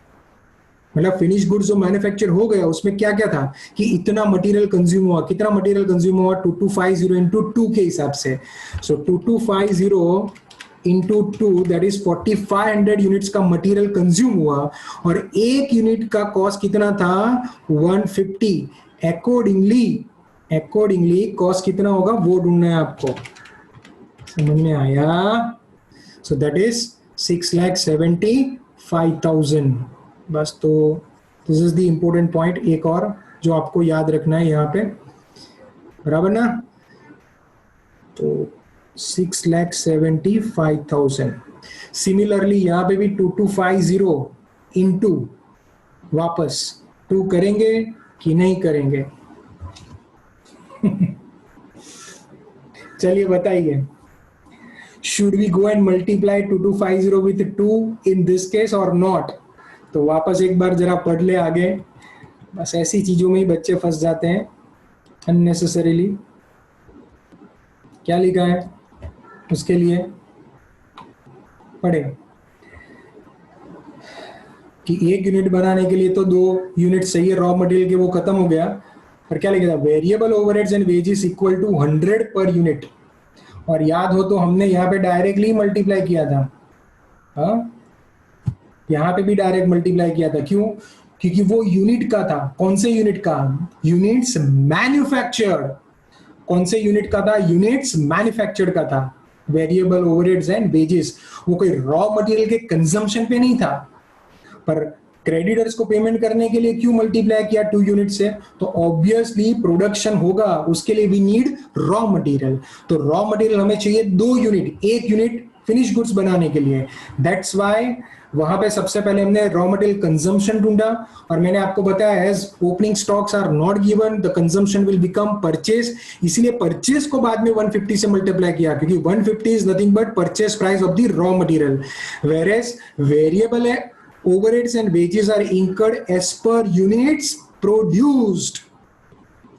मतलब फिनिश गुड्स जो मैन्युफैक्चर हो गया उसमें क्या क्या था कि इतना मटेरियल कंज्यूम हुआ। कितना मटेरियल कंज्यूम हुआ? 2250 इंटू 2 के हिसाब से। सो 2250 इंटू 2, दैट इज 4500 यूनिट्स का मटेरियल कंज्यूम हुआ, और एक यूनिट का कॉस्ट कितना था? 150। अकॉर्डिंगली कॉस्ट कितना होगा वो ढूंढना है आपको। समझ में आया? So that is 6,75,000। बस, तो this is the important point. एक और जो आपको याद रखना है यहाँ पे, बराबर ना? तो 6,75,000। सिमिलरली यहाँ पे भी 2250 इंटू वापस 2 करेंगे कि नहीं करेंगे? चलिए बताइए, should we go and multiply 2250 with 2 in this case और नॉट? तो वापस एक बार जरा पढ़ ले आगे। बस ऐसी चीजों में ही बच्चे फंस जाते हैं अननेसेसरीली। क्या लिखा है उसके लिए? पढ़े कि एक यूनिट बनाने के लिए तो 2 यूनिट चाहिए रॉ मटेरियल के, वो खत्म हो गया। पर क्या लिखा था? Variable overheads and wages equal to 100 per unit. और याद हो तो हमने यहाँ पे डायरेक्टली मल्टीप्लाई किया था। हाँ, यहाँ पे भी डायरेक्ट मल्टीप्लाई किया था। क्यों? क्योंकि वो यूनिट का था। कौन से यूनिट का? Units manufactured. कौन से यूनिट का था? यूनिट्स मैन्युफैक्चर्ड का था। वेरिएबल ओवरहेड्स एंड वेजेस, वो कोई रॉ मटेरियल के कंजम्पशन पे नहीं था। पर क्रेडिटर्स को पेमेंट करने के लिए क्यों मल्टीप्लाई किया 2 यूनिट से? तो ऑब्वियसली प्रोडक्शन होगा, उसके लिए वी नीड रॉ मटेरियल। तो रॉ मटेरियल हमें चाहिए 2 यूनिट, 1 यूनिट फिनिश गुड्स बनाने के लिए। दैट्स व्हाई वहां पे सबसे पहले हमने रॉ मटेरियल कंजम्पशन ढूंढा, और मैंने आपको बताया as opening stocks are not given the consumption will become purchase, इसलिए परचेज को बाद में 150 से मल्टीप्लाई किया, क्योंकि 150 is nothing but purchase price of the raw material. Whereas variable है overheads and wages are incurred as per units produced।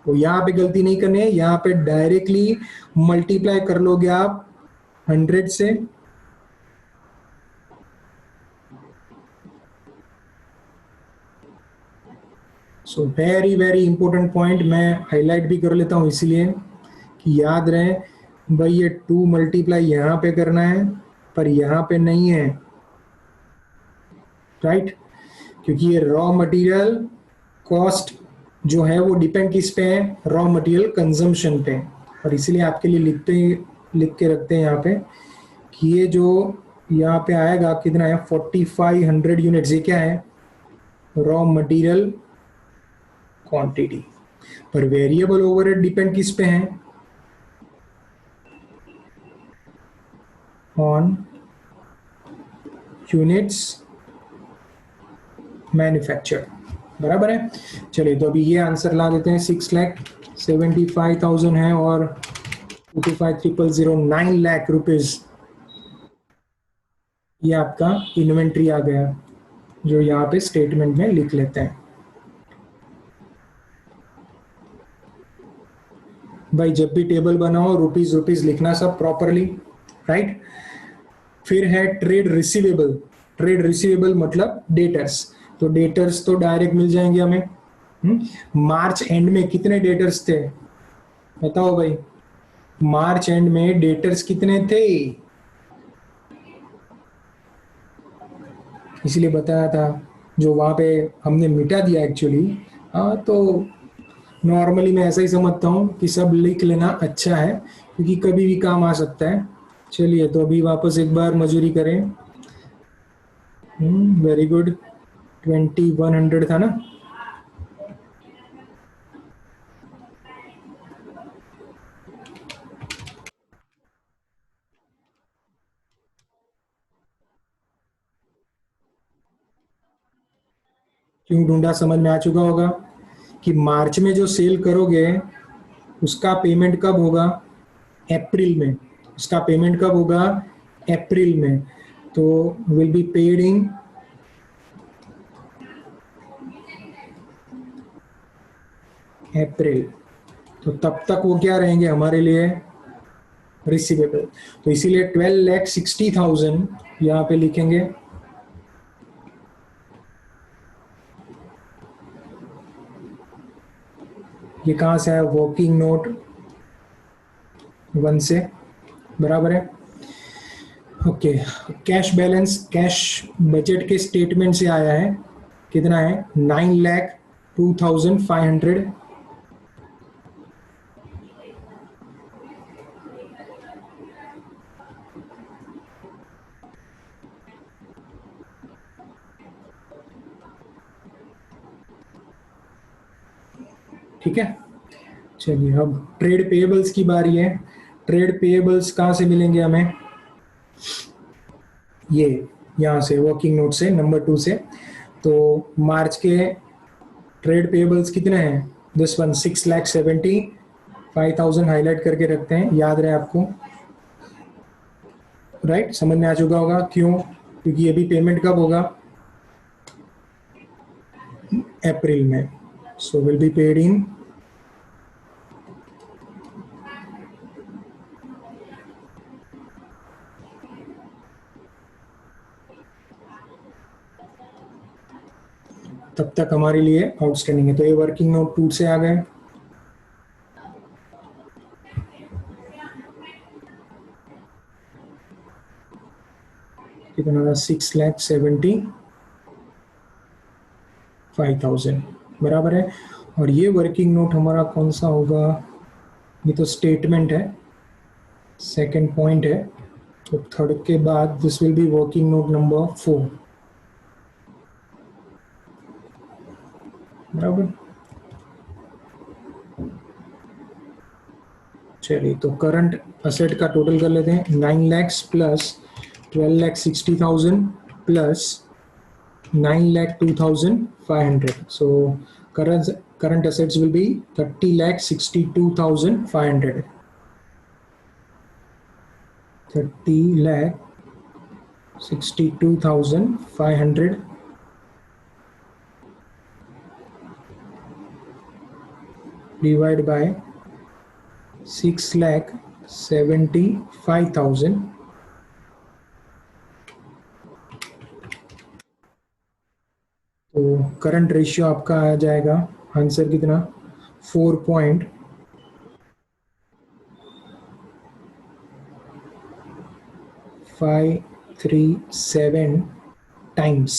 तो यहां पे गलती नहीं करनी है, यहां पे डायरेक्टली मल्टीप्लाई कर लोगे आप 100 से। So very very important point, मैं हाईलाइट भी कर लेता हूं इसीलिए कि याद रहे भाई, ये 2 मल्टीप्लाई यहां पे करना है पर यहां पे नहीं है, राइट? क्योंकि ये रॉ मटेरियल कॉस्ट जो है वो डिपेंड किस पे है? रॉ मटेरियल कंजम्पशन पे। और इसीलिए आपके लिए लिख के रखते हैं यहाँ पे कि ये जो यहाँ पे आएगा कितना है? 4500 यूनिट्स। ये क्या है? Raw material quantity. पर वेरिएबल ओवरहेड डिपेंड किस पे है? On units manufacture. बराबर है? चलिए, तो अभी ये आंसर ला देते हैं। 6,75,000 है और 225,000 9 लाख रुपीज, ये आपका इन्वेंट्री आ गया। जो यहाँ पे स्टेटमेंट में लिख लेते हैं। भाई जब भी टेबल बनाओ रुपीज रुपीज लिखना सब प्रॉपरली, राइट। फिर है ट्रेड रिसीवेबल। ट्रेड रिसीवेबल मतलब डेटर्स, तो डेटर्स तो डायरेक्ट मिल जाएंगे हमें। मार्च एंड में कितने डेटर्स थे बताओ भाई, मार्च एंड में डेटर्स कितने थे, इसलिए बताया था, जो वहां पे हमने मिटा दिया एक्चुअली। हाँ तो नॉर्मली मैं ऐसा ही समझता हूँ कि सब लिख लेना अच्छा है, क्योंकि कभी भी काम आ सकता है। चलिए तो अभी वापस एक बार मजूरी करें। वेरी गुड, 2100 था ना। क्यों ढूंढा समझ में आ चुका होगा कि मार्च में जो सेल करोगे उसका पेमेंट कब होगा, अप्रैल में। उसका पेमेंट कब होगा, अप्रैल में। तो will be paid in April. तो तब तक वो क्या रहेंगे हमारे लिए, रिसीवेबल। तो इसीलिए 12,60,000 यहाँ पे लिखेंगे। ये कहाँ से है, वर्किंग नोट 1 से, बराबर है। Okay, cash balance, cash budget के स्टेटमेंट से आया है, कितना है, 9,02,500। ठीक है, चलिए अब ट्रेड पेएबल्स की बारी है। ट्रेड पेएबल्स कहाँ से मिलेंगे हमें, ये यहाँ से वर्किंग नोट से नंबर 2 से। तो मार्च के ट्रेड पेएबल्स कितने हैं, दिस वन 6,75,000 हाईलाइट करके रखते हैं, याद रहे आपको, राइट। समझ में आ चुका होगा क्यों, क्योंकि ये भी पेमेंट कब होगा, अप्रैल में। So will be paid in तब तक हमारे लिए आउटस्टैंडिंग है। तो ये वर्किंग नोट 2 से आ गए। कितना, 6,75,000 बराबर है। और ये वर्किंग नोट हमारा कौन सा होगा, ये तो स्टेटमेंट है, सेकंड पॉइंट है। तो थर्ड के बाद this will be working note number 4, बराबर। चलिए तो करंट असेट का टोटल कर लेते हैं, 9 lakhs plus 12,60,000 plus 9,02,500. So current assets will be 30,62,500. 30,62,500 divided by 6,75,000. तो करंट रेशियो आपका आ जाएगा आंसर कितना, 4.537 times,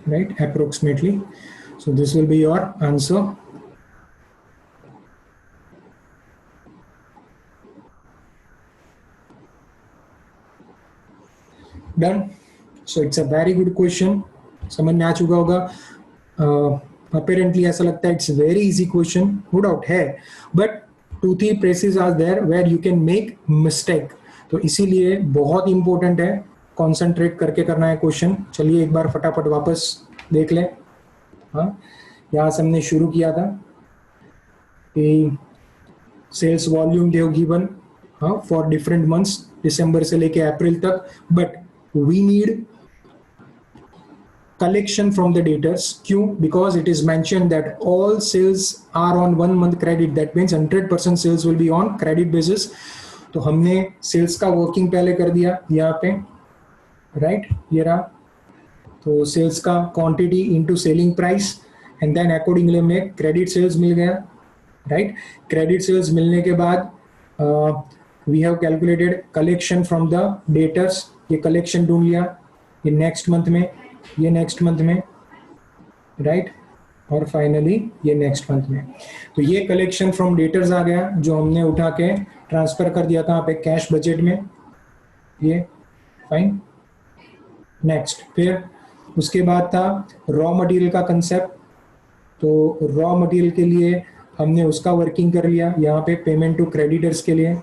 right, approximately. So this will be your answer. Done. So it's a very good question. समझ में आ चुका होगा। अपेरेंटली ऐसा लगता है it's very easy question, no doubt है, but 2-3 places are there where you can make mistake. तो इसीलिए बहुत इंपॉर्टेंट है, कॉन्सेंट्रेट करके करना है क्वेश्चन। चलिए एक बार फटाफट वापस देख लें। हाँ, यहाँ से हमने शुरू किया था कि सेल्स वॉल्यूम देव गिवन, हाँ, फॉर डिफरेंट मंथ्स, दिसंबर से लेके अप्रैल तक, but we need collection from the debtors. क्यों? Because it is mentioned that all sales are on 1 month credit. That means 100% sales will be on credit basis. तो हमने sales का working पहले कर दिया यहाँ पे, right? ये रहा. तो sales का quantity into selling price and then accordingly हमें credit sales मिल गया, right? Credit sales मिलने के बाद we have calculated collection from the debtors. ये collection ढूंढ लिया, ये next month में, ये नेक्स्ट मंथ में, राइट, और फाइनली ये नेक्स्ट मंथ में. तो ये कलेक्शन फ्रॉम डेटर्स आ गया जो हमने उठा के ट्रांसफर कर दिया था यहाँ पे कैश बजट में. ये फाइन. नेक्स्ट फिर उसके बाद था रॉ मटेरियल का कंसेप्ट. तो रॉ मटेरियल के लिए हमने उसका वर्किंग कर लिया यहाँ पे. पेमेंट टू क्रेडिटर्स के लिए,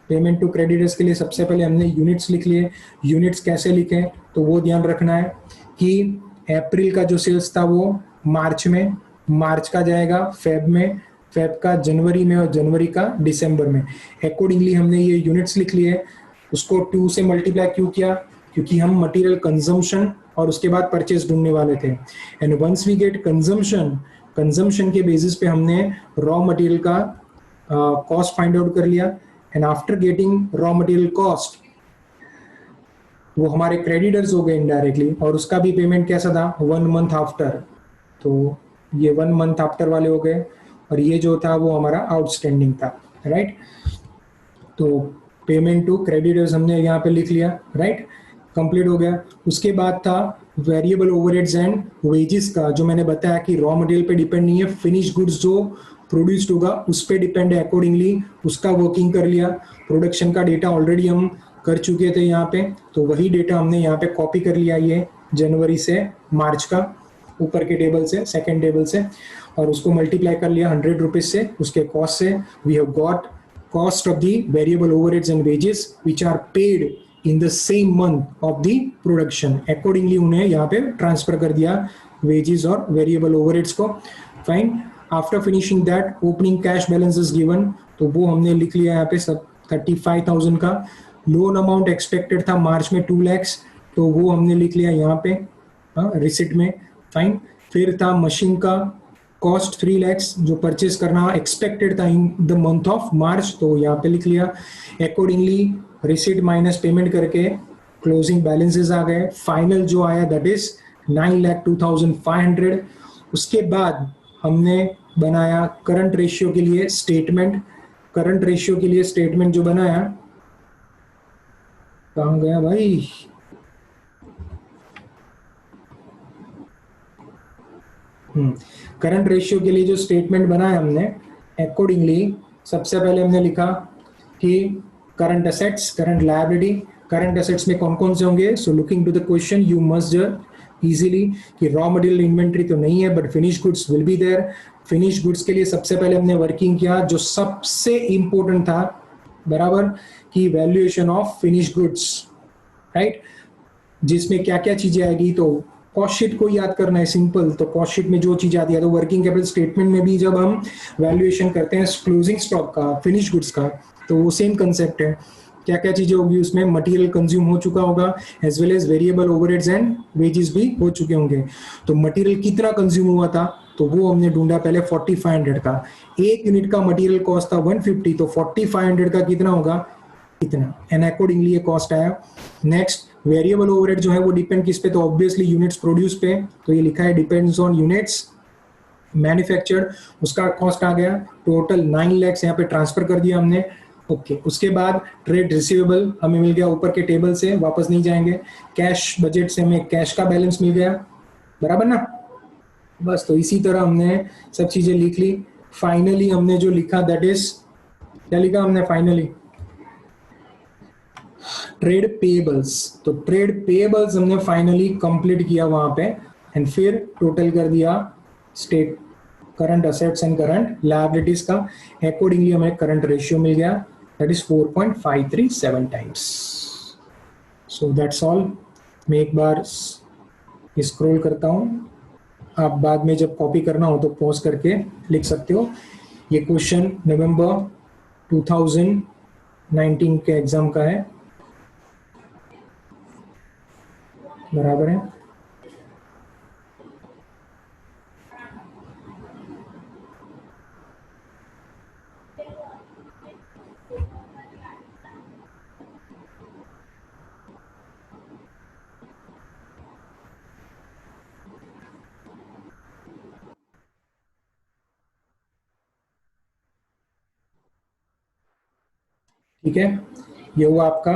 पेमेंट टू क्रेडिटर्स के लिए सबसे पहले हमने यूनिट्स लिख लिए. यूनिट्स कैसे लिखे तो वो ध्यान रखना है कि अप्रैल का जो सेल्स था वो मार्च में, मार्च का जाएगा फेब में, फेब का जनवरी में, और जनवरी का दिसंबर में. अकॉर्डिंगली हमने ये यूनिट्स लिख लिए. उसको 2 से मल्टीप्लाई क्यों किया? क्योंकि हम मटेरियल कंजम्पशन और उसके बाद परचेज ढूंढने वाले थे. And once we get consumption के बेसिस पे हमने रॉ मटेरियल का कॉस्ट फाइंड आउट कर लिया. And after getting raw material cost वो हमारे क्रेडिटर्स हो गए इनडायरेक्टली. और उसका भी पेमेंट कैसा था? 1 मंथ आफ्टर. तो ये 1 मंथ आफ्टर वाले हो गए. और ये जो था वो हमारा आउटस्टैंडिंग था, राइट. तो पेमेंट टू क्रेडिटर्स हमने यहाँ पे लिख लिया, राइट. कंप्लीट हो गया. उसके बाद था वेरिएबल ओवरहेड्स एंड वेजेस का, जो मैंने बताया कि रॉ मटेरियल पे डिपेंड नहीं है, फिनिश गुड्स जो प्रोड्यूस्ड होगा उस पे डिपेंड है. अकॉर्डिंगली उसका वर्किंग कर लिया. प्रोडक्शन का डेटा ऑलरेडी हम कर चुके थे यहाँ पे, तो वही डेटा हमने यहाँ पे कॉपी कर लिया, ये जनवरी से मार्च का, ऊपर के टेबल से, सेकेंड टेबल से, और उसको मल्टीप्लाई कर लिया 100 रुपीज से, उसके कॉस्ट से. We have got cost of the variable overheads and wages which are paid in the same month of the production. Accordingly उन्हें यहाँ पे ट्रांसफर कर दिया वेजेस और वेरिएबल ओवरहेड्स को. Fine. After finishing that opening cash balance is given. तो वो हमने लिख लिया यहाँ पे सब 35,000 का. लोन अमाउंट एक्सपेक्टेड था मार्च में 2 लाख, तो वो हमने लिख लिया यहाँ पे रिसिट में. फाइन. फिर था मशीन का कॉस्ट 3 लाख जो परचेज करना एक्सपेक्टेड था इन द मंथ ऑफ मार्च, तो यहाँ पे लिख लिया. अकॉर्डिंगली रिसिट माइनस पेमेंट करके क्लोजिंग बैलेंसेस आ गए. फाइनल जो आया दैट इज 9,02,500. उसके बाद हमने बनाया करंट रेशियो के लिए स्टेटमेंट. करंट रेशियो के लिए स्टेटमेंट जो बनाया, कहाँ गया भाई? करंट रेशियो के लिए जो स्टेटमेंट बनाया हमने, अकॉर्डिंगली सबसे पहले हमने लिखा कि current assets, current liability. Current assets में कौन कौन से होंगे? So looking to the question you must easily कि रॉ मटेरियल इन्वेंट्री तो नहीं है but finish goods will be there. Finish goods के लिए सबसे पहले हमने वर्किंग किया जो सबसे इंपॉर्टेंट था, बराबर, कि valuation of finish goods, right, जिसमें क्या क्या चीजें आएगी. तो कॉस्ट शीट को याद करना है, सिंपल. तो कॉस्ट शीट में जो चीज आती है, तो वर्किंग कैपिटल स्टेटमेंट में भी जब हम वैल्यूएशन करते हैं क्लोजिंग स्टॉक का, फिनिश गुड्स का, तो वो सेम कंसेप्ट है. क्या क्या चीजें होगी उसमें? मटेरियल कंज्यूम हो चुका होगा as well as variable overheads and wages भी हो चुके होंगे. तो मटेरियल कितना कंज्यूम हुआ था, तो वो हमने ढूंढा पहले 4500 का. एक यूनिट का मटेरियल कॉस्ट था 150, तो 4500 का कितना होगा? इतना. एंड अकॉर्डिंगली ये कॉस्ट आया. नेक्स्ट वेरिएबल ओवरहेड जो है वो डिपेंड किस पे? तो ऑब्वियसली यूनिट्स प्रोड्यूस पे. तो ये लिखा है डिपेंड्स ऑन यूनिट्स मैन्युफैक्चर्ड. उसका कॉस्ट आ गया टोटल 9 लाख, यहाँ पे ट्रांसफर कर दिया हमने. ओके. उसके बाद ट्रेड रिसीवेबल हमें मिल गया ऊपर के टेबल से, वापस नहीं जाएंगे. कैश बजट से हमें कैश का बैलेंस मिल गया, बराबर ना. बस. तो इसी तरह हमने सब चीजें लिख ली. फाइनली हमने जो लिखा दैट इज, क्या लिखा हमने फाइनली? Trade payables. तो ट्रेड पेएबल्स हमने फाइनली कंप्लीट किया वहां पे. एंड फिर टोटल कर दिया state current assets and current liabilities का. अकॉर्डिंगली हमें करंट रेशियो मिल गया that is 4.537 times. So that's all. मैं एक बार स्क्रॉल करता हूँ, आप बाद में जब कॉपी करना हो तो पॉज करके लिख सकते हो. ये क्वेश्चन नवंबर 2019 के एग्जाम का है. बराबर है। ठीक है, ये हुआ आपका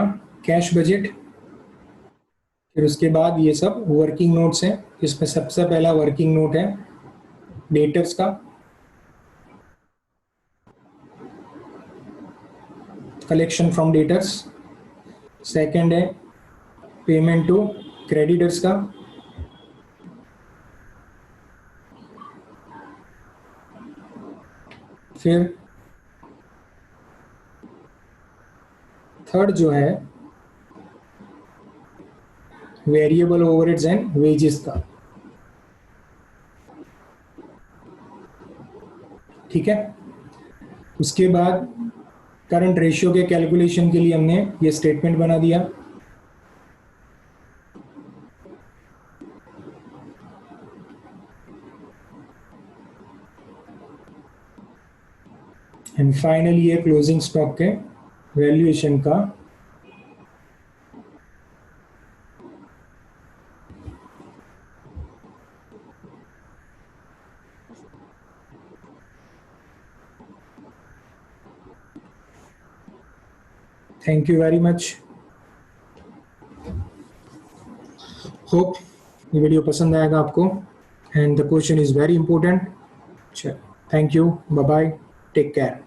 कैश बजट। फिर उसके बाद ये सब वर्किंग नोट्स हैं। इसमें सबसे पहला वर्किंग नोट है डेटर्स का, कलेक्शन फ्रॉम डेटर्स। सेकंड है पेमेंट टू क्रेडिटर्स का। फिर थर्ड जो है वेरिएबल ओवरहेड्स एंड वेजेस का। ठीक है, उसके बाद करंट रेशियो के कैलकुलेशन के लिए हमने ये स्टेटमेंट बना दिया। एंड फाइनली ये क्लोजिंग स्टॉक के वैल्यूएशन का thank you very much. Hope ये वीडियो पसंद आएगा आपको and the question is very important. Thank you, bye bye, take care.